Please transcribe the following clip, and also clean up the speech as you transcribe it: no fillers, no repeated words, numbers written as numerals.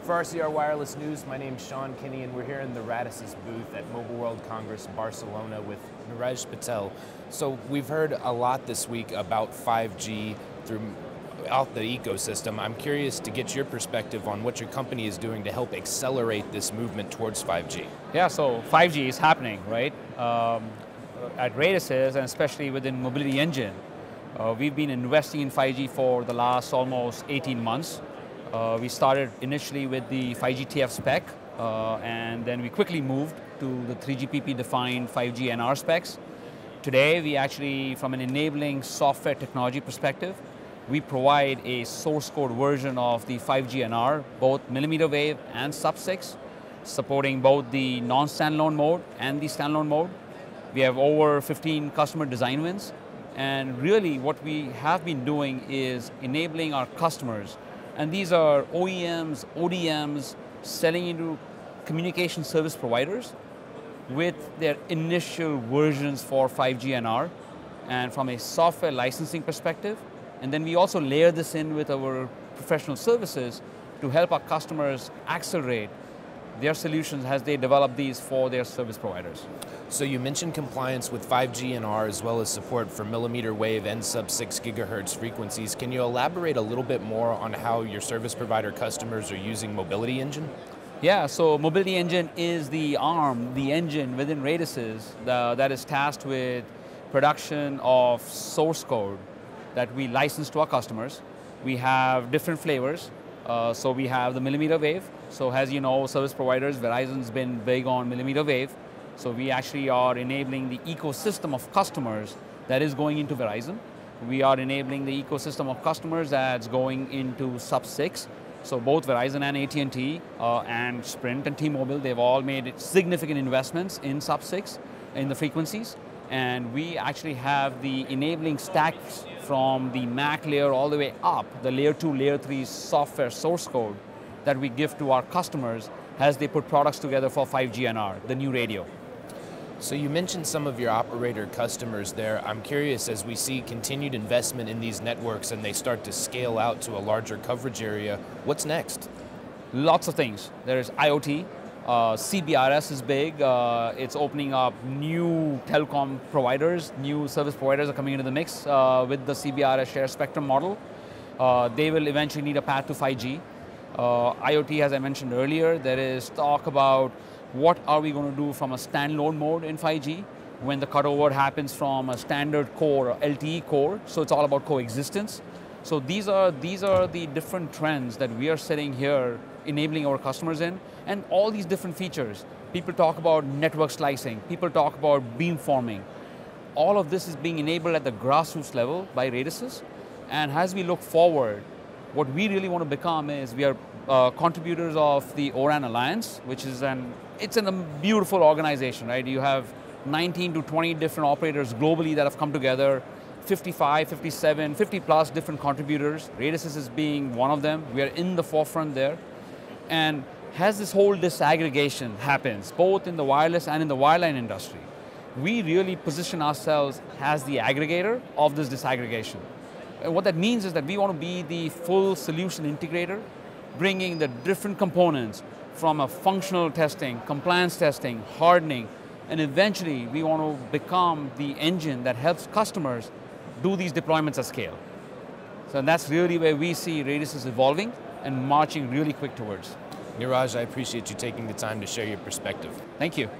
For RCR Wireless News, my name's Sean Kinney, and we're here in the Radisys booth at Mobile World Congress Barcelona with Neeraj Patel. So we've heard a lot this week about 5G throughout the ecosystem. I'm curious to get your perspective on what your company is doing to help accelerate this movement towards 5G. Yeah, so 5G is happening, right? At Radisys, and especially within MobilityEngine, we've been investing in 5G for the last almost 18 months. We started initially with the 5G TF spec, and then we quickly moved to the 3GPP defined 5G NR specs. Today, we actually, from an enabling software technology perspective, we provide a source code version of the 5G NR, both millimeter wave and sub-6, supporting both the non-standalone mode and the standalone mode. We have over 15 customer design wins, and really what we have been doing is enabling our customers. And these are OEMs, ODMs, selling into communication service providers with their initial versions for 5G NR, and from a software licensing perspective. And then we also layer this in with our professional services to help our customers accelerate their solutions as they develop these for their service providers. So you mentioned compliance with 5G NR as well as support for millimeter wave and sub-6 gigahertz frequencies. Can you elaborate a little bit more on how your service provider customers are using MobilityEngine? Yeah, so MobilityEngine is the arm, the engine within Radisys that is tasked with production of source code that we license to our customers. We have different flavors. So we have the millimeter wave. So as you know, service providers, Verizon's been big on millimeter wave. So we actually are enabling the ecosystem of customers that is going into Verizon. We are enabling the ecosystem of customers that's going into sub-6. So both Verizon and AT&T and Sprint and T-Mobile, they've all made significant investments in sub-6 in the frequencies. And we actually have the enabling stacks from the MAC layer all the way up, the layer 2, layer 3 software source code that we give to our customers as they put products together for 5G NR, the new radio. So you mentioned some of your operator customers there. I'm curious, as we see continued investment in these networks and they start to scale out to a larger coverage area, what's next? Lots of things. There's IoT. CBRS is big. It's opening up new telecom providers. New service providers are coming into the mix with the CBRS share spectrum model. They will eventually need a path to 5G. IoT, as I mentioned earlier, there is talk about what are we going to do from a standalone mode in 5G when the cutover happens from a standard core, or LTE core. So it's all about coexistence. So these are the different trends that we are sitting here enabling our customers in, and all these different features. People talk about network slicing, people talk about beamforming. All of this is being enabled at the grassroots level by Radisys, and as we look forward, what we really want to become is we are contributors of the O-RAN Alliance, which is it's a beautiful organization, right? You have 19 to 20 different operators globally that have come together, 55, 57, 50 plus different contributors. Radisys is being one of them. We are in the forefront there. And as this whole disaggregation happens, both in the wireless and in the wireline industry, we really position ourselves as the aggregator of this disaggregation. And what that means is that we want to be the full solution integrator, bringing the different components from a functional testing, compliance testing, hardening, and eventually we want to become the engine that helps customers do these deployments at scale. So that's really where we see Radisys evolving and marching really quick towards. Neeraj, I appreciate you taking the time to share your perspective. Thank you.